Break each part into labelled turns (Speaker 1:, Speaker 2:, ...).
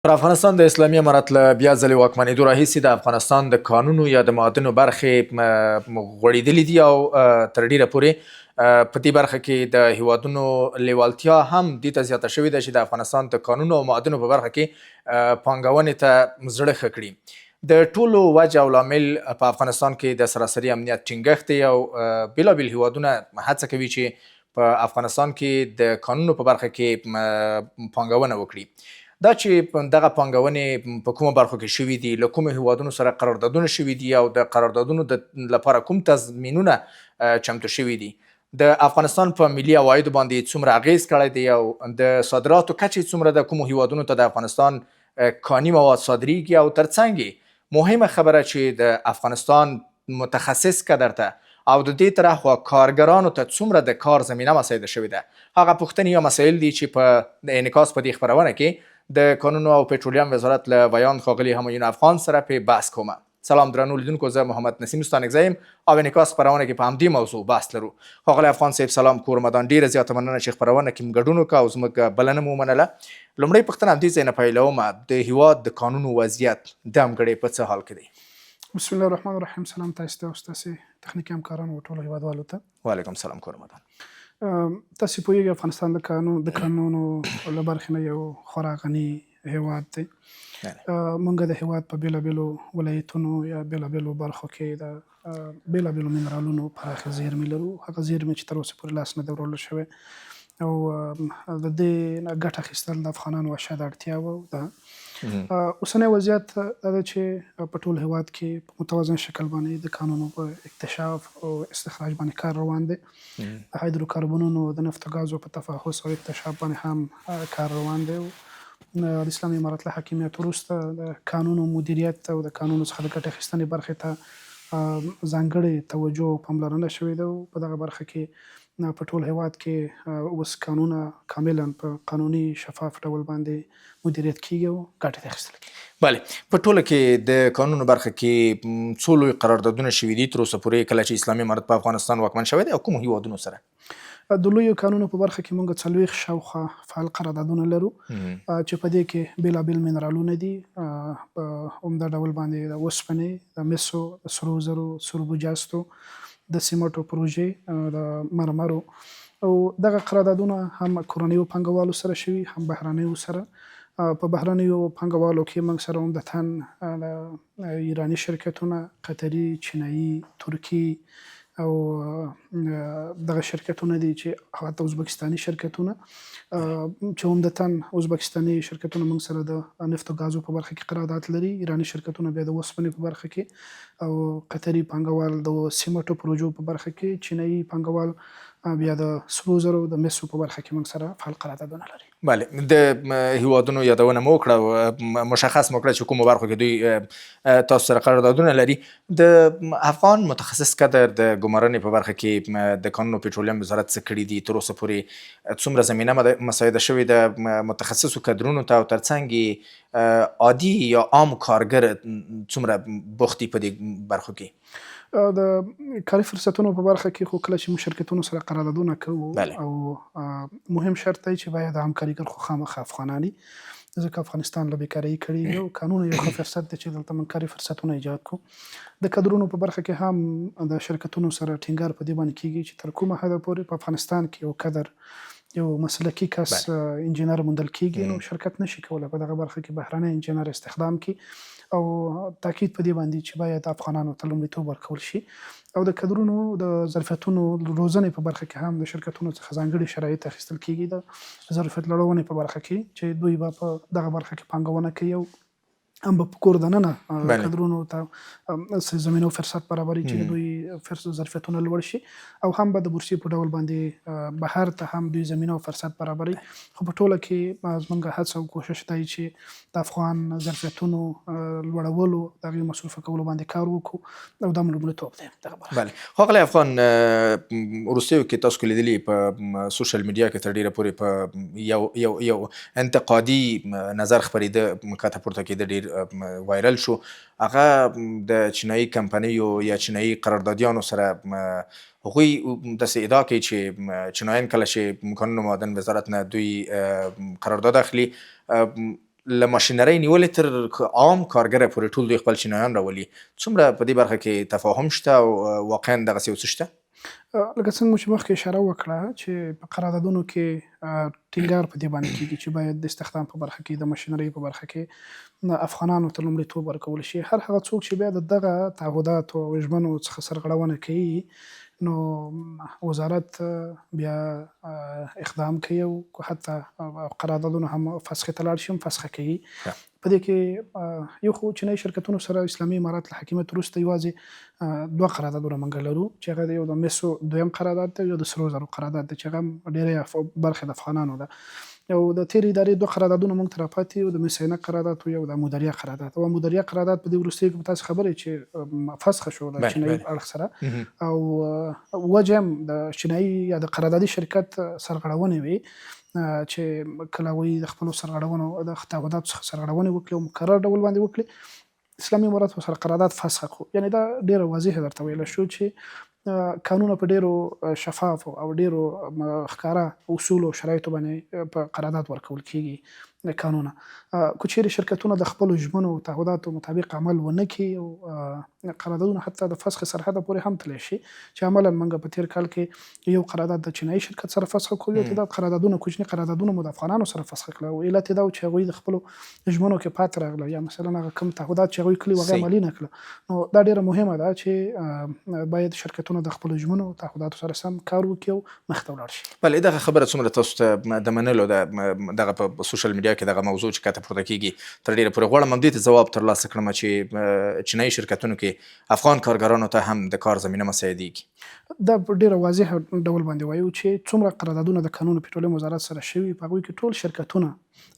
Speaker 1: پر افغانستان د اسلامي امارت له بیا ځلې واکمنېدو راهیسې د افغانستان د کانونو یا د معادنو برخې غوړېدلې دي او تر ډیره پورې په دې برخه کې د هیوادونو لیوالتیا هم دې ته زیاته شوې ده چې د افغانستان د کانونو او معادنو په برخه کې پانګونې ته زړه ښه کړي. د ټولو وجه او لامل په افغانستان کې د سراسري امنیت ټینګښت دی او بېلابېل هیوادونه هڅه کوي چې په افغانستان کې د کانونو په برخه کې پانګونه وکړي. دا چې دغه پانګونې په کومو برخو کې شوي دي، له کومو هیوادونو سره قراردادونه شوي دي او د قراردادونو لپاره کوم تضمینونه چمتو شوي دي، د افغانستان په ملي عوایدو باندې څومره اغیز کړی دی او د صادراتو کچې څومره د کومو هیوادونو ته د افغانستان کاني مواد صادریږي او ترڅنګ مهمه خبره چې د افغانستان متخصص کدر ته او د دې تر اخوا کارګرانو ته څومره د کار زمینه مساعده شوې ده، هغه پوښتنې یا مسایل دي چې په انعکاس په دې خپرونه کې د کانونو او پټرولیم وزارت له بیان ښاغلي همایون افغان سره په بحث کومه. سلام درنو لیدونکو، زه محمد نسیم ستانکزی یم او انعکاس خپرونه کې په همدې موضوع بحث لرو. ښاغلی افغان صاحب سلام، کور مدان، ډیره زیاته مننه چې خپرونه کې مو ګډون وکړه او زموږ بلنه مو ومنله. لومړی پوښتنه همدې ځای نه پیلومه، د هیواد د کانونو وضعیت دمګړی په څه حال کې دی؟
Speaker 2: بسم الله الرحمن الرحیم. سلام تاسو ته او ستاسې تخنیکي همکارانو او ټولو هیوادوالو ته.
Speaker 1: وعلیکم سلام کور مدان.
Speaker 2: تاسې پوهیږئ افغانستان د کانونو له برخې نه یو خورا غني هیواد دی. موږ د هیواد په بېلابېلو ولایتونو یا بېلابېلو برخو کې د بېلابېلو منرالونو پراخې زیرمې لرو، هغه زیرمې چې تر اوسه پورې لاس نه دی وړلو شوی او د دې نه ګټه اخیستل د افغانانو اشد اړتیا وه. اوسنی وضعیت دا ده چې په ټول هیواد کې په متوازن شکل باندې د کانونو په اکتشاف او استخراج باندې کار روان دی. د هایدروکاربنونو د نفت او ګازو په تفحص او اکتشاف باندې هم کار روان دی. د اسلامي امارت له حاکمیت وروسته د کانونو مدیریت او د کانونو څخه د ګټې اخیستنې برخې ته ځانګړې توجه او پاملرنه شوې ده. په دغه برخه کې په ټول هیواد کې اوس کانونه کاملا په قانوني شفاف ډول باندې مدیریت کیږي او ګټې ته اخیستل کیږي.
Speaker 1: بله، په ټوله کې د کانونو برخه کې څو لوی قراردادونه شوي دي تر اوسه پورې کله چې اسلامي امارت په افغانستان واکمن شوی دی او کومو هیوادونو سره؟
Speaker 2: د لویو کانونو په برخه کې موږ 40 شاوخوا فعال قراردادونه لرو چې په دې کې بېلابېل منرالونه دي. په عمده ډول باندې د اوسپنې، د مسو، د سرو زرو، سربو جاستو، د سیمټو پروژې، د مرمرو او دغه قراردادونه هم کورنیو پانګوالو سره شوي هم بهرنیو سره. په بهرنیو پانګوالو کې موږ سره عمدتاً ایراني شرکتونه، قطري، چینایي، ترکي او دغه شرکتونه دي چې حتی ازبکستاني شرکتونه چې عمدتاً ازبکستاني شرکتونه موږ سره د نفت او ګازو په برخه کې قرارداد لري. ایراني شرکتونه بیا د اوسپنې په برخه کې او قطري پانګوال د سیمټو پروژو په برخه کې، چینایي پانګوال بیا د سرو زرو د مسو په برخه کې موږ سره فعال قراردادونه لري.
Speaker 1: بله، د هیوادونو یادونه مو وکړه او مشخص مو کړه چې کومو برخو کې دوی تاسو سره قراردادونه لري. د افغان متخصص کدر د ګمارنې په برخه کې د کانونو پټرولیم وزارت څه کړي دي؟ تر اوسه پورې څومره زمینه مساعده شوې ده متخصصو کدرونو ته او ترڅنګ عادي یا عام کارګر څومره بوخت دي په دې برخو کې؟
Speaker 2: د کاري فرصتونو په برخه کې خو کله چې موږ شرکتونو سره قراردادونه کوو او مهم شرط دی چې باید عام کارګر خو خامخا افغانان وي، ځکه افغانستان له بیکارۍ کړي او قانون یو ښه فرصت دی چې دلته موږ کاري فرصتونه ایجاد کړو. د کدرونو په برخه کې هم د شرکتونو سره ټینګار په دې باندې کیږي چې تر کومه حده پورې په افغانستان کې یو کدر، یو مسلکي کس انجینر موندل کیږي نو شرکت نشي کولی په دغه برخه کې بهرنی انجینر استخدام کړي او تاکید په دې باندې چې باید افغانانو ته لومړیتوب ورکول شي. او د کدرونو د ظرفیتونو روزنې په برخه کې هم د شرکتونو څخه ځانګړي شرایط اخیستل کیږي د ظرفیت لوړونې په برخه کې چې دوی به په دغه برخه کې پانګونه کوي او هم به په کور دننه کدرونو ته زمینه او فرصت برابري چې دوی ظرفیتونه لوړ شي او هم به د بورسي په ډول باندې بهر ته هم دوی زمینه او فرصت برابري. خو په ټوله کې زموږ هڅه او کوشش دی چې د افغان ظرفیتونو لوړولو، د هغې مصرفه کولو باندې کار وکړو او دا مو لومړیتوب دی دغه برخه.
Speaker 1: بله، ښاغلی افغان، وروستیو کې تاسو کې لیدلي په سوشل میډیا کې تر ډیره پورې په یو انتقادي نظر خپرېده، کته پورته کېده، ډېر وایرل شو. هغه د چینایي کمپنیو یا چینایي قراردادیانو سره هغوی داسې ادعا کوي چې چینایان کله چې کانونو معادن وزارت نه دوی قرارداد اخلي له ماشینرۍ نیولې تر عام کارګره پورې ټول دوی خپل چینایان راولي. څومره په دې برخه کې تفاهم شته او واقعا دغسې یو څه شته؟
Speaker 2: لکه څنګه مو چې مخکې اشاره وکړه چې په قراردادونو کې ټینګار په دې باندې کېږي چې باید د استخدام په برخه کې د ماشینرۍ په برخه کې افغانانو ته لومړیتوب ورکول شي. هر هغه څوک چې بیا د دغه تعهداتو او ژمنو څخه سرغړونه کوي نو وزارت بیا اقدام کوي او حتی قراردادونه هم فسخې ته لاړ شي هم فسخه کوي. په دې کې یو خو چینایي شرکتونو سره اسلامي امارات له حاکمیت وروسته یوازې 2 قراردادونه موږ لرو چې هغه د یو د مسو دویم قرارداد دی، یو د سرو زرو قرارداد دی چې هغه ډېرې برخې د افغانانو ده. او د تېرې ادارې 2 قراردادونه موږ ته راپاتې یو د مس عینک قرارداد او یو د مدیریه قرارداد. او مدیریه قرارداد په دې وروستیو کې به تاسو خبرې چې فسخه شو د چینایي اړخ سره او وجه هم د چینایي یا د قراردادي شرکت سرغړونې وي چې کله هغوی د خپلو سرغړونو د تعهداتو څخه سرغړونې وکړي او مکرر ډول باندې وکړي، اسلامي امارات ورسره قرارداد فسخه کړو. یعنې دا ډېره واضحه درته ویلی شو چې قانونه په ډېرو شفافو او ډېرو ښکاره اصولو او شرایطو باندې په قرارداد ورکول کېږي قانونه. که چیرې شرکتونه د خپلو ژمنو او تعهداتو مطابق عمل ونه کړي او قراردادونه حتی د فسخ سرحده پورې هم تللی شي چې عملا موږ په تېر کال کې یو قرارداد د چینایي شرکت سره فسخه کړو، یو تعداد قراردادونه کوچني قراردادونه مو د افغانانو سره فسخه کړل او علت یې دا و چې هغوی د خپلو ژمنو کې پاتې راغله یا مثلا هغه کوم تعهدات چې هغوی کړي وو هغه عملي نه کړه. نو دا ډېره مهمه ده چې باید شرکتونه د خپلو ژمنو او تعهداتو سره سم کار وکړي او مخ ته ولاړ شي.
Speaker 1: بلې دغه خبره څومره تاسو ته د منلو ده دغه په سوشل میډیا کې دغه موضوع چې کته پورته کېږي تر ډېره پورې غواړم همدې ته ځواب ترلاسه کړم چې چینایي شرکتونو کې افغان کارګرانو ته هم د کار زمینه مساعدېږي.
Speaker 2: دا په ډېره واضح ډول باندې وایو چې څومره قراردادونه د قانون پټرولیم وزارت سره شوي په هغوی کې ټول شرکتونه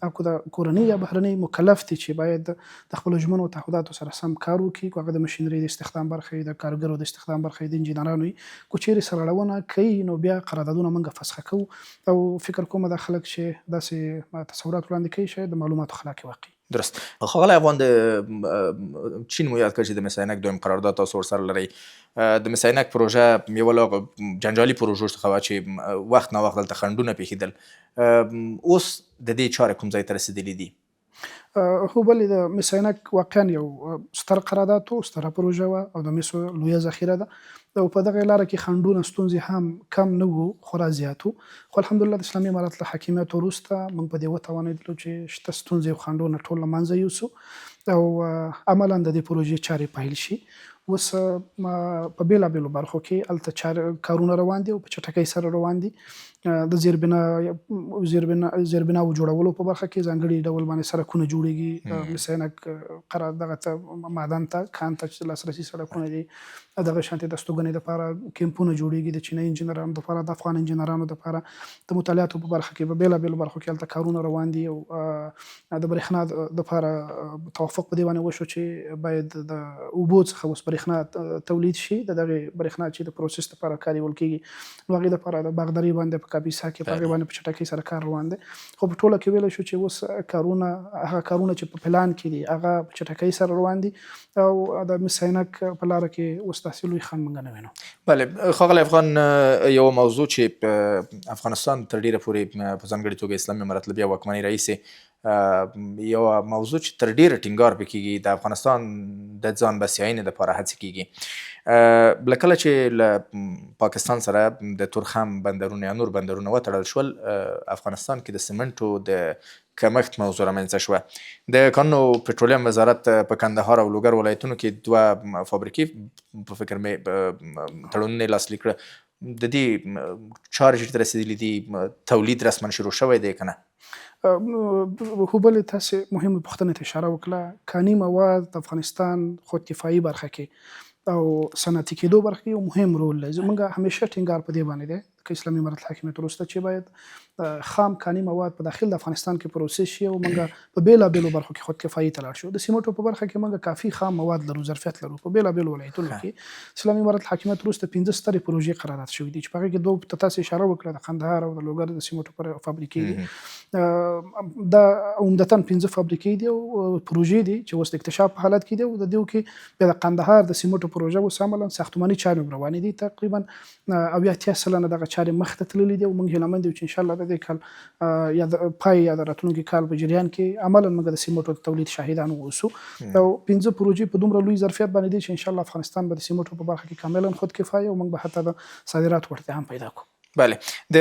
Speaker 2: او که د کورنۍ یا بهرنۍ مکلف دي چې باید د خپلو ژمنو او تعهداتو سره سم کار وکړي، که هغه د ماشینرۍ د استخدام برخه وي، د کارګرو د استخدام برخه وي، د انجینرانو وي. که چیرې سرغړونه کوي نو بیا قراردادونه موږ فسخه کوو او فکر کوم دا خلک چې داسې تصورات وړاندې کوي شاید د معلوماتو خلاف واقعي.
Speaker 1: درست. ښاغلی افغان د چین مو یاد کړ چې د مس عینک دویم قرارداد تاسو ورسره لرئ. د مس عینک پروژه یوه له جنجالي پروژو څخه وه چې وخت نا وخت دلته خنډونه پېښېدل. اوس د دې چارې کوم ځای ته رسېدلي دي؟
Speaker 2: هو بلې د مس عینک واقعا یو ستر قرارداد و، ستره پروژه وه او د مسو لویه ذخیره ده او په دغه لاره کې خنډونه ستونزې هم کم نه وو، خورا زیات وو. خو الحمدلله د اسلامي امارات له حاکمیت وروسته موږ په دې وتوانېدلو چې شته ستونزې او خنډونه ټول له منځه یوسو او عملا د دې پروژې چارې پیل شي. اوس په بېلابېلو برخو کې هلته کارونه روان دي او په چټکۍ سره روان دي. د زیربناو جوړولو په برخه کې ځانګړي ډول باندې سړکونه جوړېږي. مس عینک دغه ته معدن ته کان ته چې لاسرسي سړکونه دي، دغه شانتې د استوګنې دپاره کیمپونه جوړېږي د چینایي انجینرانو دپاره، د افغان انجینرانو دپاره. د مطالعاتو په برخه کې په بېلابېلو برخو کې هلته کارونه روان دي او د برېښنا دپاره توافق په دې باندې وشو چې باید د اوبو څخه اوس برېښنا تولید شي، د دغې برېښنا چې د پروسس دپاره کارول کېږي نو هغې دپاره د باغدارۍ باندې په کاپیسا کې په هغې باندې په چټکۍ سره کار روان دی. خو په ټوله کې ویلی شو چې اوس هغه کارونه چې په پلان کې دي هغه په چټکۍ سره روان دي او د مس عینک په لاره کې اوس داسې لوی خنډ موږ نه وینو.
Speaker 1: بله ښاغلی افغان، یوه موضوع چې په افغانستان تر ډېره پورې په ځانګړې توګه اسلامي امارت له بیا واکمنۍ راهیسې یوه موضوع چې تر ډېره ټینګار پرې کېږي د افغانستان د ځان بسیاینې دپاره هڅې کېږي. له کله چې له پاکستان سره د تورخم بندرونه یا نور بندرونه وتړل شول، افغانستان کې د سمنټو د کمښت موضوع رامنځته شوه. د کانونو پټرولیم وزارت په کندهار او لوګر ولایتونو کې 2 فابریکې په فکر مې تړونونه لاسلیک کړه. د دې چارې چېرته رسېدلي دي؟ تولید رسما شروع شوی دی که نه؟
Speaker 2: خو بلې تاسې مهمې پوښتنې ته اشاره وکړه. کاني مواد د افغانستان خودکفایي برخه کې او صنعتي کېدو برخه کې یو مهم رول لري. موږ همیشه ټینګار په دې باندې دی که اسلامي امارت حاکمیت وروسته چې باید خام کاني مواد په داخل د افغانستان کې پروسس شي او موږ په بېلابېلو برخو کې خودکفایي ته لاړ شو. د سیمټو په برخه کې موږ کافي خام مواد لرو، ظرفیت لرو. په بېلابېلو ولایتونو کې اسلامي امارت حاکمیت وروسته 15 سترې پروژې قرارداد شوي دي چې په هغې کې 2 ته تاسې اشاره وکړه، د قندهار او د لوګر د سیمټو فابریکې دي. دا عمدتاً 15 فابریکې دي او پروژې دي چې اوس د اکتشاف په حالت کې دي او د دې کې بیا د قندهار د سیمټو پروژه اوس عملا ساختماني چارې روانې دي. تقریبا 80% دغه چارې مخته تللي دي او موږ هیله مند یو چې انشاءالله د دې کال یا د پای یا د راتلونکي کال په جریان کې عملاً موږ د سیمټو د تولید شاهدان واوسو. او 15 پروژې په دومره لوی ظرفیت باندې دي چې انشاءالله افغانستان به د سیمټو په برخه کې کاملاً خودکفایه او موږ به حتی د صادراتو وړتیا هم پیدا کړو.
Speaker 1: بله د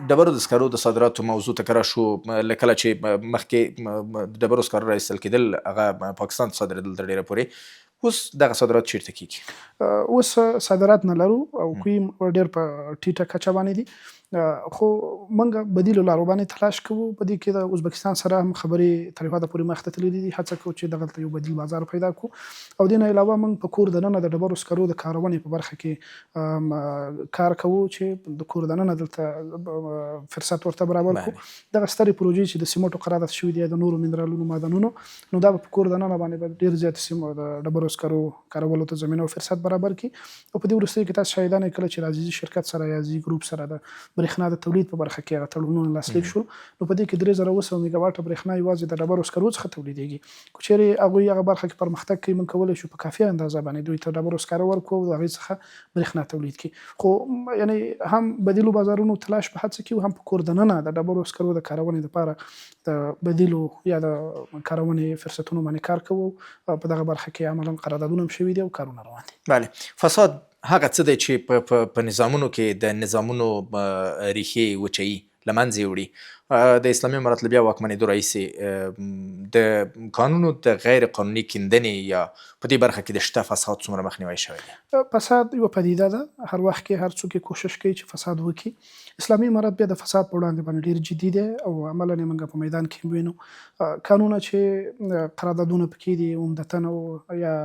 Speaker 1: ډبرو د سکرو د صادراتو موضوع ته که راشو، له کله چې مخکې د ډبرو سکرو را ایستل کېدل هغه پاکستان ته صادرېدل تر ډېره پورې، اوس دغه صادرات چیرته کېږي؟
Speaker 2: اوس صادرات نه لرو او کوی ډېر په ټیټه کچه باندې دي، خو موږ بدیلو لارو باندې تلاش کوو. په دې کې د ازبکستان سره هم خبرې تر هېواده پورې مخته تللي دي، هڅه کوو چې دغلته یو بدیل بازار پیدا کړو. او دې نه علاوه موږ په کور دننه د ډبرو سکرو د کارونې په برخه کې کار کوو چې د کور دننه دلته فرصت ورته برابر کړو. دغه سترې پروژې چې د سیمټو قرارداد شوي دي د نورو منرالونو معدنونو، نو دا په کور دننه باندې به ډېر زیات سیمو د ډبرو سکرو کارولو ته زمینه او فرصت برابر کړي. او په دې وروستیو کې تاسو شاهدان یې کله چې رازي شرکت سره یا زی ګروپ سره د برېښنا د تولید په برخه کې هغه تړونونه لاسلیک شول، نو په دې کې 3700 میګاواټه برېښنا یوازې د ډبرو سکرو څخه تولیدېږي. که چیرې هغوی هغه برخه کې پرمختګ کوي، موږ کولی شو په کافي اندازه باندې دوی ته ډبرو سکاره ورکړو او د هغې څخه برېښنا تولید کړي. خو یعنې هم بدیلو بازارونو تلاش په هڅه کې، هم په کور دننه د ډبرو سکرو د کارونې لپاره د بدیلو یا د کارونې فرصتونو باندې کار کوو. په دغه برخه کې عملاً قراردادونه هم شوي دي او کارونه روان دي.
Speaker 1: بله، فساد هغه څه دی چې په نظامونو کې د نظامونو ریښې وچوي، له منځه یې وړي. د اسلامي امارت له بیا واکمنېدو راهیسې د قانونو د غیر قانوني کیندنې یا په دې برخه کې د شته فساد څومره مخنیوی شوی دی؟
Speaker 2: فساد یوه پدیده ده، هر وخت کې هر څوک کوشش کوي چې فساد وکړي. اسلامي امارت بیا د فساد په وړاندې باندې ډېر جدي دی او عملاً یې موږ په میدان کې وینو. قانونه چې قراردادونه پکې دي عمدتاً او یا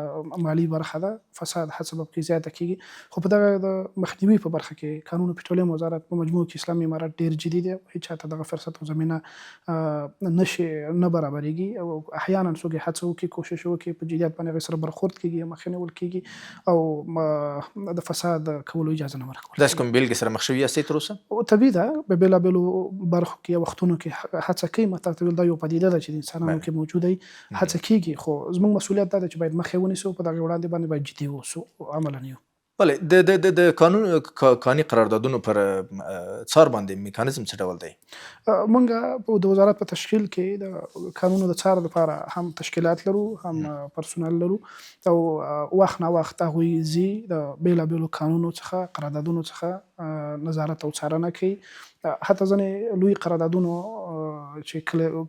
Speaker 2: مالي برخه ده، فساد هڅه به پکې زیاته کېږي. خو په دغه د مخنیوي په برخه کې قانون او پټرولیم وزارت په مجموع کې اسلامي امارت ډېر جدي دی. هیچ چاته دغه فرصت او زمینه نه برابرېږي او احیانا څوک هڅه وکړي، کوشش وکړي، په جدیت باندې هغې سره برخورد کېږي یا مخه نیول کېږي او د فساد کولو اجازه نه ورکول.
Speaker 1: داسې کوم بیلګې سره مخ شوي یاستئ تر اوسه؟
Speaker 2: طبیعي ده، په بېلابېلو برخو کې یا وختونو کې هڅه کوي. مطلب ته ویل دا یو پدیده ده چې د انسانانو کې موجوده وي، هڅه کېږي. خو زموږ مسؤلیت دا ده چې باید مخه ونیسو، په دغه وړاندې باندې باید جدي واوسو عملاً یو.
Speaker 1: بله، د قانوني قراردادونو پر څار باندې میکانیزم څه ډول دی؟
Speaker 2: موږ د وزارت په تشکیل کې د قانونو د څار لپاره هم تشکیلات لرو، هم پرسونل لرو او وخت نه وخت هغوی ځي د بېلابېلو قانونو څخه، قراردادونو څخه نظارت او څارنه کوي. حتی ځینې لوی قراردادونو چې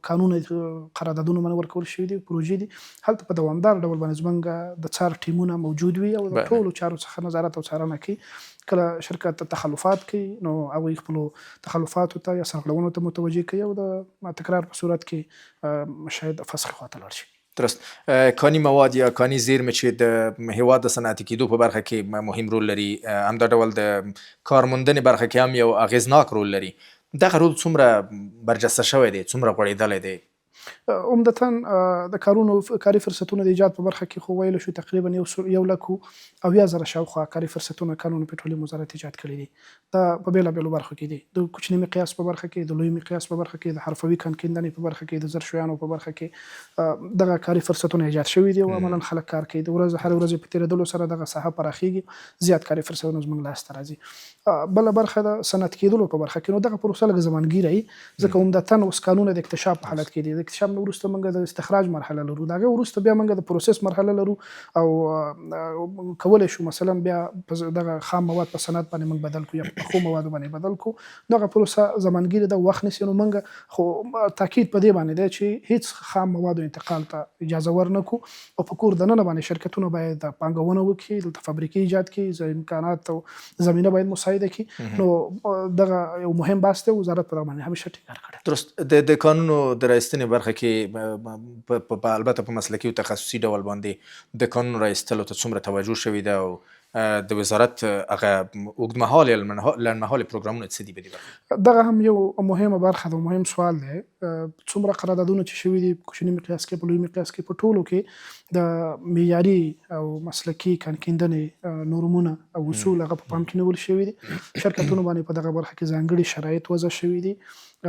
Speaker 2: قانونه قراردادونو باندې ورکول شوي دي، پروژې دي، هلته په دوامدار ډول باندې زموږ د څار ټیمونه موجود وي او د ټولو چارو څخه نظارت او څارنه کوي. کله شرکت تخلفات کوي نو هغوی خپلو تخلفاتو ته یا سرغړونو ته متوجه کوي او د تکرار په صورت کې شاید فسخ خواته لاړ شي.
Speaker 1: درست. کاني مواد یا کاني زیرمې چې د هېواد د صنعتي کېدو په برخه کې مهم رول لري، همدا ډول د کارموندنې برخه کې هم یو اغېزناک رول لري. دغه رول څومره برجسته شوی دی، څومره غوړېدلی دی؟
Speaker 2: عمدتاً د کاري فرصتونو د ایجاد په برخه کې خو ویلی شو تقریبا 1,90,000 شاوخوا کاري فرصتونه قانون پټرولیم وزارت ایجاد کړي دي. دا په بېلابېلو برخو کې دي، د کوچني مقیاس په برخه کې، د لوی مقیاس په برخه کې، د حرفوي کانکیندنې په برخه کې، د ظرفشویانو په برخه کې دغه کاري فرصتونه ایجاد شوي دي او عملاً خلک کار کوي. د ورځ هر ورځې په تېرېدلو سره دغه ساحه پراخېږي، زیات کاري فرصتونه زموږ لاسته راځي. بله برخه د صنعت کېدلو په برخه کې، نو دغه پروسه لږ زمانګیره وي، ځکه عمدتاً اوس قانونه د اکتشاف په حالت کې دي. د اکتشاف نه وروسته موږ د استخراج مرحله لرو، د هغې وروسته بیا موږ د پروسس مرحله لرو او کولی شو مثلا بیا دغه خام مواد په صنعت باندې موږ بدل کړو یا په پخو موادو باندې بدل کړو. دغه پروسه زمانګیره ده، وخت نیسي. نو موږ خو تاکید په دې باندې دی چې هیڅ خام موادو انتقال ته اجازه ورنکړو او په کور دننه باندې شرکتونه باید پانګونه وکړي، دلته فابریکې ایجاد کړي، امکانات او زمینه باید مساعده کړي. نو دغه یو مهم بحث دی، وزارت په دغه باندې همیشه ټینګار کړی.
Speaker 1: درست. د قانونو د راایستنې برخه کې البته په مسلکي او تخصصي ډول باندې د قانون راایستلو ته څومره توجه شوې ده او د وزارت هغه اوږدمهاله یا لنډمهاله پروګرامونه څه دي په دې برخه؟
Speaker 2: دغه هم یو مهمه برخه ده، مهم سوال دی. څومره قراردادونه چې شوي دي په کوچني مقیاس کې، په لوی مقیاس کې، په ټولو کې د معیاري او مسلکي کانکیندنې نورمونه او اصول هغه په پام کې نیول شوي دي. شرکتونو باندې په دغه برخه کې ځانګړي شرایط وضع شوي دي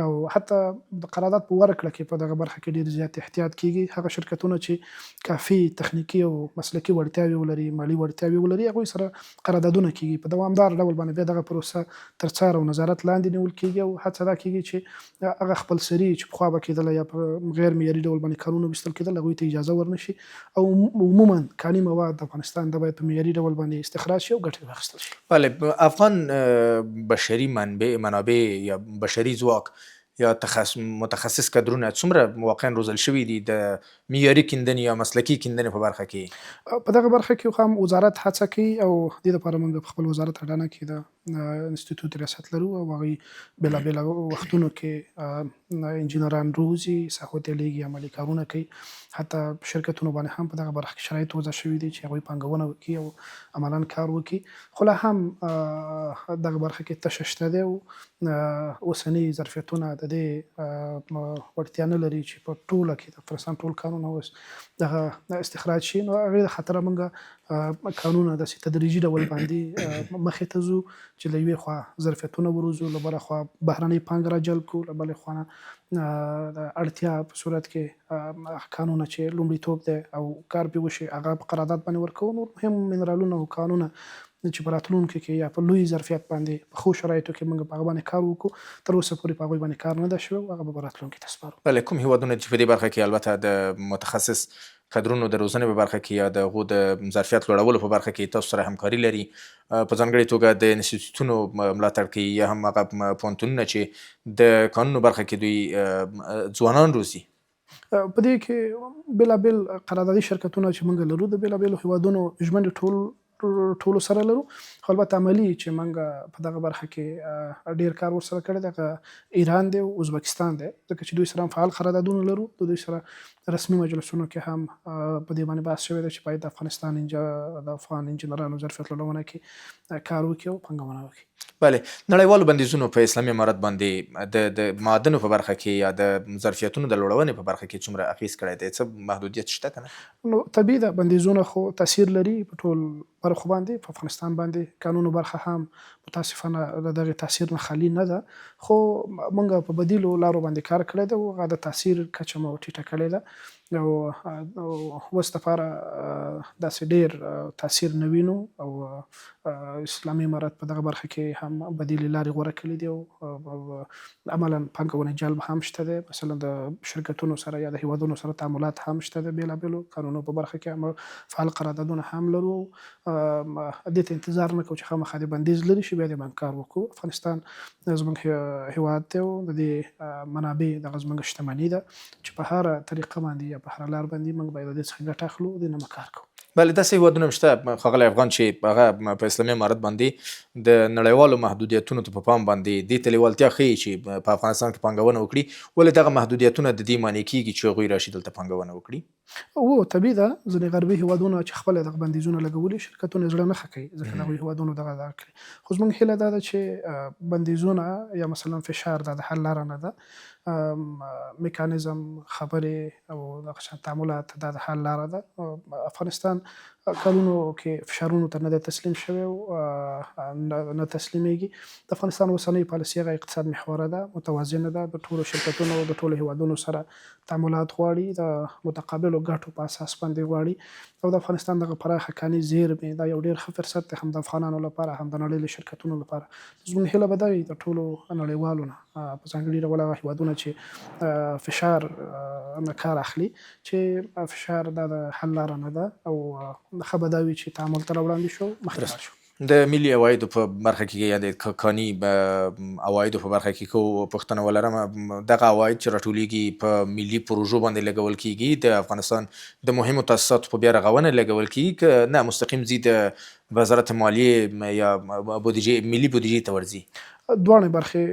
Speaker 2: او حتی د قرارداد په ورکړه کې په دغه برخه کې ډېر زیات احتیاط کېږي. هغه شرکتونه چې کافي تخنیکي او مسلکي وړتیاوې ولري، مالي وړتیاوې ولري، هغوی هغوی سره قراردادونه کیږي په دوامدار ډول باندې بیا دغه پروسه تر څار او نظارت لاندې نیول کیږي او هڅه دا کیږي چې هغه خپلسري چې پخوا به کېدله یا په غیر معیاري ډول باندې کانونه ویستل کېدل هغوی ته اجازه ورنشي او عموما کاني مواد د افغانستان د باید په معیاري ډول باندې استخراج شي او ګټې واخیستل شي.
Speaker 1: بله، افغان بشري منابع یا بشري ځواک یا متخصص کدرونه څومره واقعا روزل شوي دي د معیاري کیندنې یا مسلکي کیندنې په برخه کې؟
Speaker 2: په دغه برخه کې خو هم وزارت هڅه کوي او دې لپاره موږ په خپل وزارت اډانه کې د انسټیټیوټ ریاست لرو او هغوی بېلابېل وختونو کې انجینران روزي، ساحوت یې لیږي، عملي کارونه کوي. حتی شرکتونو باندې هم په دغه برخه کې شرایط وضع شوي دي چې هغوی پانګونه وکړي او عملاً کار وکړي. خو لا هم دغه برخه کې تشه شته دی او اوسني ظرفیتونه د دې وړتیا نه لري چې په ټوله کې د افغانستان ټول کانونه اوس دغه استخراج شي. نو هغې د خاطره موږ کانونه داسې تدریجي ډول باندې مخې ته ځو چې له یوې خوا ظرفیتونه وروزو، له بله خوا بهرنۍ پانګه را جلب کړو، له بلې خوا نه د اړتیا په صورت کې کانونه چې لومړیتوب دی او کار پرې وشي هغه په قرارداد باندې ورکوو. نور مهم منرالونه او کانونه چې په راتلونکي کې یا په لوی ظرفیت باندې په ښو شرایطو کې موږ په هغه باندې کار وکړو، تر اوسه پورې په هغوی باندې کار نه ده شوی او هغه به په راتلونکي ته سپارو.
Speaker 1: بله، کوم هیوادونه چې په دې برخه کې البته د متخصص کدرونو د روزنې په برخه کې یا د هغو د ظرفیت لوړولو په برخه کې تاسو سره همکاري لري، په ځانګړې توګه د انسټیټیوټونو ملاتړ کوي یا هم هغه پوهنتونونه چې د کانونو برخه کې دوی ځوانان روزي؟
Speaker 2: په دې کې بېلابېل قراردادي شرکتونه چې موږ لرو د بېلابېلو هیوادونو ژمنې ټولو سره لرو. خو البته عملي چې موږ په دغه برخه کې ډېر کار ورسره کړی دی هغه ایران دی او ازبکستان دی، ځکه چې دوی سره هم فعال قراردادونه لرو. د دوی سره رسمي مجلسونو کې هم په دې باندې بحث شوی دی چې باید د افغان انجینرانو ظرفیت لوړونه کې کار وکړي او پانګونه وکړي.
Speaker 1: بله، نړیوالو بندیزونو په اسلامي امارت باندې د معادنو په برخه کې یا د ظرفیتونو د لوړونې په برخه کې څومره اغېز کړی دی؟ څه محدودیت شته که نه؟
Speaker 2: نو طبیعي ده، بندیزونه خو تاثیر لري په ټول برخو باندې. په افغانستان باندې قانونو برخه هم متاسفانه د دغې تاثیر نه خالي نه ده، خو موږ په بدیلو لارو باندې کار کړی دی او هغه د تاثیر کچه مو ټیټه کړې ده او اوس دپاره داسې ډېر تاثیر نه وینو او اسلامي امارت په دغه برخه کې هم بدیلې لارې غوره کړي دي او عملاً پانګونې جلب هم شته دی. مثلا د شرکتونو سره یا د هیوادونو سره تعاملات هم شته دی، بېلابېلو قانونو په برخه کې هم فعال قراردادونه هم لرو. دې ته انتظار نه کوو چې خامخا د بندیز لرې شي بیا دې باندې کار وکړو. افغانستان زموږ هیواد دی او د دې منابع دغه زموږ شتمني ده چې په هره طریقه باندې یا په هره لار باندې موږ باید د دې څخه ګټه اخلو، دې نه به کار کوو.
Speaker 1: بله، داسې هیوادونه هم شته ښاغلی افغان چې هغه په اسلامي امارت باندې د نړیوالو محدودیتونو ته په پام باندې دې ته لېوالتیا ښیي چې په افغانستان کې پانګونه وکړي، ولې دغه محدودیتونه د دې معنی کېږي چې هغوی راشي دلته پانګونه وکړي؟
Speaker 2: طبیعي ده، ځینې غربي هیوادونه چې خپله دغه بندیزونه لګولي شرکتونه یې زړه نه ښه کوي ځکه د هغوی هیوادونو دغه کړي. خو زموږ هیله دا ده چې بندیزونه یا مثلا فشار دا د حل لاره نه ده، میکانیزم، خبرې او دغه شان تعاملات دا د حل لاره ده. افغانستان کلونو کې فشارونو ته نه دی تسلیم شوی او نه تسلیمیږي. د افغانستان اوسنۍ پالیسي هغه اقتصاد محوره ده، متوازنه ده، د ټولو شرکتونو او د ټولو هیوادونو سره تعاملات غواړي، د متقابلو ګټو په اساس باندې غواړي او د افغانستان دغه پراخه کاني زیرمې دا یو ډېر ښه فرصت دی هم د افغانانو لپاره هم د نړۍ له شرکتونو لپاره. زموږ هیله به دا وي د ټولو نړیوالو نه په ځانګړي ډول هغه هیوادونه چې فشار نه کار اخلي چې فشار دا د حل لاره نه ده او ښه به دا وي چې تعامل ته راوړاندې شو، مخکې لاړ شو.
Speaker 1: د ملي عوایدو په برخه کې یا د کاني عوایدو په برخه کې کو پوښتنه ولرم، دغه عواید چې راټولیږي په ملي پروژو باندې لګول کیږي، د افغانستان د مهمو تاسیساتو په بیا رغونه لګول کیږي که نه مستقیم ځي د وزارت مالیې یا بودیجې ملي بودیجې ته ورځي؟
Speaker 2: دواړه برخې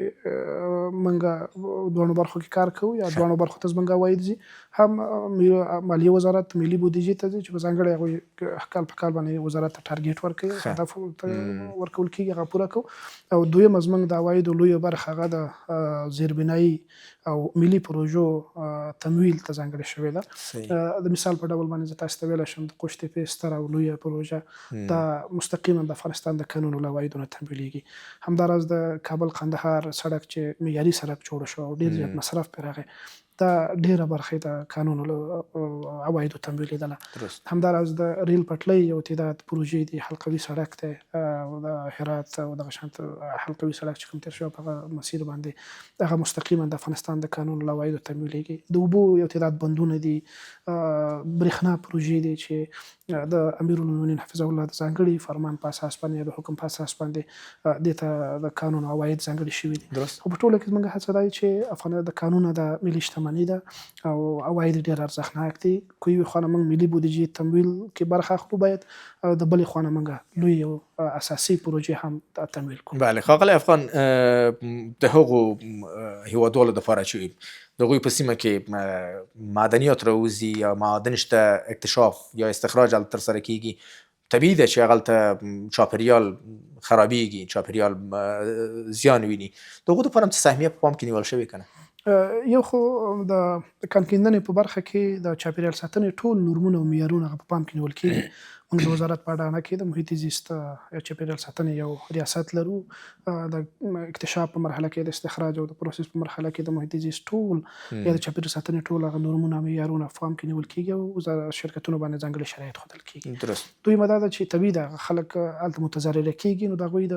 Speaker 2: موږ دواړو برخو کې کار کوو یا دواړو برخو ته زموږ عواید ځي، هم مالیې وزارت ملي بودیجې ته ځي چې په ځانګړي هغوی کال په کال باندې وزارت ته ټارګېټ ورکوي، هدف ورکول کېږي، هغه پوره کوو. او دویمه زموږ د عوایدو لویه برخه هغه د زیربنایي او ملي پروژو تمویل ته ځانګړې شوې ده. د مثال په ډول باندې زه تاسو ته ویلی شم د قوش تیپې ستره او لویه پروژه دا مستقیما د افغانستان د کانونو له عوایدو نه تمویلېږي. همداراز د کابل قندهار سړک چې معیاري سړک جوړ شو او ډېر زیات مصرف پرې راغی، دا ډیره برخه د قانون له عوایدو تمویلېدله.
Speaker 1: درست.
Speaker 2: همداراز د ریل پټلۍ یو تعداد پروژې دي، حلقوي سړک دی او د هرات او دغه شانته حلقوي سړک چې کوم تېر شوی په هغه مسیر باندې هغه مستقیما د افغانستان د قانون له عوایدو تمویلېږي. د اوبو یو تعداد بندونه دي، برېښنا پروژې دي چې د امیرالمؤمنین حفظه الله د ځانګړي فرمان په اساس باندې یا د حکم په اساس باندې دې ته د قانون عواید ځانګړي شوي دي.
Speaker 1: درست.
Speaker 2: خو په ټوله کې زموږ هڅه دا وي چې د قانون د ملي شتمني ده او عواید ډېر ارزښتناک دي. که یوې خوا نه موږ ملي بودیجې تمویل کې برخه اخلو، باید د بلې خوا نه موږ لوی او اساسي پروژې هم تمویل کړو.
Speaker 1: بله ښاغلی افغان، د هغو هیوادوالو دپاره چې د هغوی په سیمه کې معدنیات راوځي یا معادن شته، اکتشاف یا استخراج هلته ترسره کیږي، طبیعي ده چې هغلته چاپیریال خرابیږي، چاپیریال زیان ویني. د هغو دپاره هم څه سهمیه په پام کې نیول شوې که نه؟
Speaker 2: یو خو د کانکیندنې په برخه کې د چاپیریال ساتنې ټول نورمونه او معیارونه هغه په پام کې نیول کېږي. موږ د وزارت په اډانه کې د محیطي زیست یا چاپیریال ساتنې یو ریاست لرو. د اکتشاف په مرحله کې، د استخراج او د پروسس په مرحله کې د محیطي زیست ټول یا د چاپیریال ساتنې ټول هغه نورمونه او معیارونه په پام کې نیول کېږي او شرکتونو باندې ځانګړي شرایط ښودل کېږي.
Speaker 1: درست.
Speaker 2: دویمه دا ده چې طبیعي ده خلک هلته متضرره کېږي، نو د هغوی د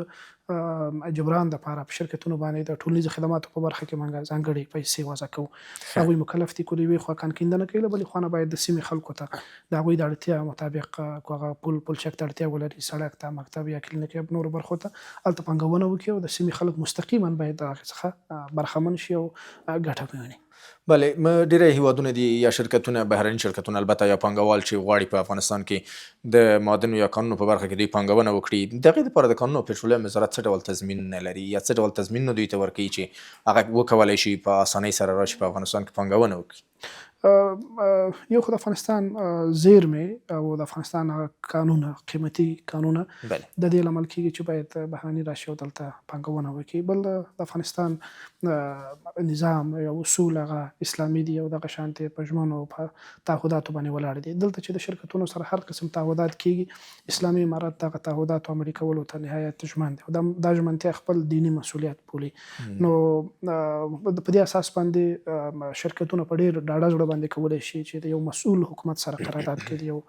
Speaker 2: جبران دپاره په شرکتونو باندې د ټولنیزو خدماتو په برخه کې موږ ځانګړې پیسې وضع کوو. هغوی مکلف دي که د یوې خوا کانکیندنه کوي، له بلې خوا نه باید د سیمې خلکو ته د هغوی د اړتیا مطابق هغه پلچک ته اړتیا ولري، سړک ته، مکتب یا کلینیک یا نورو برخو ته هلته پانګونه وکړي او د سیمې خلک مستقیما باید د هغې څخه برخمن شي او ګټه وویني.
Speaker 1: بله، ډېری هیوادونه دي یا شرکتونه، بهرني شرکتونه البته، یا پانګوال چې غواړي په افغانستان کې د معادنو یا کانونو په برخه کې دوی پانګونه وکړي، د هغې دپاره د کانونو او پټرولیم وزارت څه ډول تضمین لري یا څه ډول تضمین دوی ته ورکوي چې هغه وکولی شي په اسانۍ سره راشي په افغانستان کې پانګونه وکړي؟
Speaker 2: یو خو د افغانستان زیرمې او د افغانستان قانونه، قیمتي قانونه
Speaker 1: بله.
Speaker 2: د دې لامل کېږي چې باید بهرني راشي او دلته پانګونه وکړي. بل د افغانستان نظام یا اصول هغه اسلامي دي او دغه شانتې په ژمنو او په تعهداتو باندې ولاړ دي. دلته چې د شرکتونو سره هر قسم تعهدات کېږي، اسلامي امارت دغه تعهداتو عملي کولو ته نهایت ژمن دی او دا ژمنتیا خپل دیني مسؤلیت بولي. نو په دې اساس باندې شرکتونه په ډېر ډاډه زړه باندې کولی شي چې د یو مسؤل حکومت سره قرارداد کوي، د یو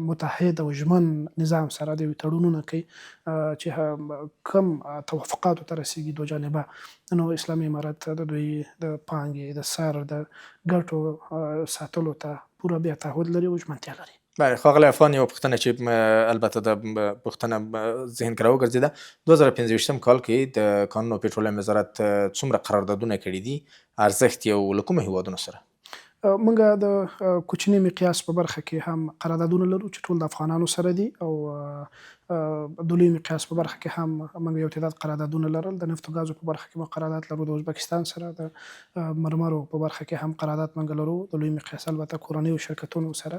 Speaker 2: متحد او ژمن نظام سره د یو تړونونه کوي چې کم توافقاتو ته رسیږي دو جانبه. نو اسلامي امارت د دوی د پانګې، د سر، د ګټو ساتلو ته پوره بیا تعهد لري او ژمنتیا لري.
Speaker 1: بله ښاغلی افغان، یوه پوښتنه چې البته د پوښتنه ذهن کې راوګرځېده، 2015 کال کې د کانونو او پټرولیم وزارت څومره قراردادونه کړي دي؟ ارزښت یې له کومو هیوادونو سره؟
Speaker 2: موږ د کوچني مقیاس په برخه کې هم قراردادونه لرو چې ټول د افغانانو سره دي او د لوی مقیاس په برخه کې هم موږ یو تعداد قراردادونه لرل. د نفت او ګازو په برخه کې موږ قرارداد لرو د ازبکستان سره، د مرمرو په برخه کې هم قرارداد موږ لرو د لوی مقیاس البته کورنیو شرکتونو سره.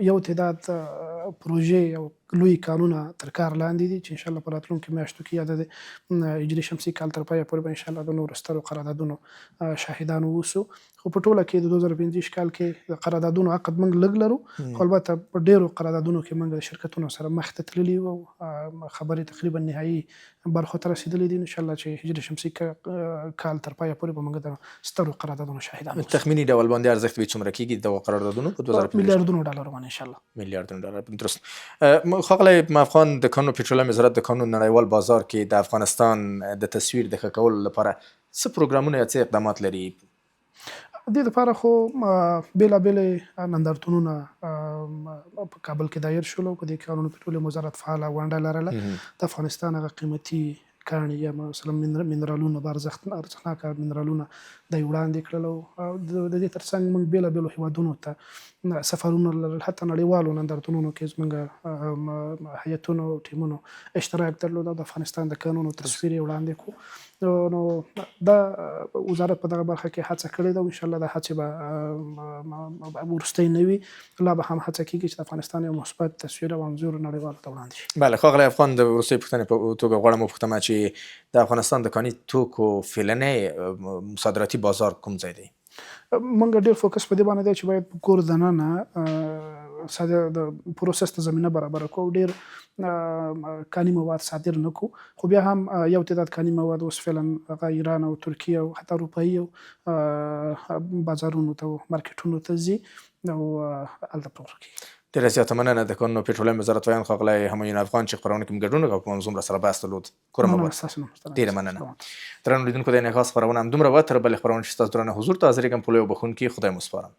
Speaker 2: یو تعداد پروژې او لوی کارونه تر کار لاندې دي چې انشاءالله په راتلونکو میاشتو کې یا د هجري شمسي کال تر پایه پورې به انشاءالله د نورو سترو قراردادونو شاهدان واوسو. خو په ټوله کې د 2015 کال کې د قراردادونو عقد موږ لږ لرو، خو البته په ډېرو قراردادونو کې موږ د شرکتونو سره مخ ته تللي او خبرې تقریبا نهایي برخو ته رسېدلې دي. انشاءالله چې هجري شمسي کال تر پایه پورې به موږ د سترو قراردادونو شاهدان اوسو.
Speaker 1: تخمیني ډول باندې ارزښت به څومره کېږي دغو قراردادونو په 2015؟
Speaker 2: میلیاردونو ډالرو باندې انشاءالله.
Speaker 1: میلیاردونو ډالر. درست. ښاغلی افغان، د کانونو پټرولیم وزارت د کانونو نړیوال بازار کې د افغانستان د تصویر د ښه کولو لپاره څه پروګرامونه یا څه اقدامات لري؟
Speaker 2: دې دپاره خو بېلابېلې نندارتونونه په کابل کې دایر شولو. په دې کې کانونو پټرولیم وزارت فعاله ونډه لرله. د افغانستان هغه قیمتي کاڼي یا مثلا منرالونه، ارزښتناکه منرالونه دی وړاندې کړل او د دې تر څنګ موږ بېلابېلو هیوادونو ته سفرونه لرل. حتی نړیوالو نندارتونونو کې زموږ هیئتونو او ټیمونو اشتراک درلود او د افغانستان د کانونو تصویر یې وړاندې کړو. نو دا وزارت په دغه برخه کې هڅه کړې ده او انشاءالله دا هڅې به وروستۍ نه وي، لا به هم هڅه کېږي چې د افغانستان یو مثبت تصویر او انځور نړیوالو ته وړاندې شي.
Speaker 1: بله ښاغلی افغان، د وروستۍ پوښتنې په توګه غواړم وپوښتم چې د افغانستان د کاني توکو فعلنی صادراتي بازار کوم ځای دی؟
Speaker 2: موږ ډېر فوکس په دې باندې دی چې باید په کور دننه د پروسس ته زمینه برابره کوو. ډېر کاني مواد صادر نه کوو، خو بیا هم یو تعداد کاني مواد اوس فعلا هغه ایران او ترکیه او حتی اروپایي بازارونو ته مارکیټونو ته ځي او هلته پلور کېږي.
Speaker 1: ډېره زیاته مننه د کانونو پېټرولیم وزارت ویان ښاغلی همایون افغان چې خپرونه کې مو ګډون وکړ او په موضوع راسره بحث درلود. کوره مو ډېره مننه. درنو لیدونکو د انعکاس خپرونه همدومره وه. تر بلې خپرونې چې ستاسو درانه حضور ته حاضرېږم په لوی او بښونکي خدای مو سپارم.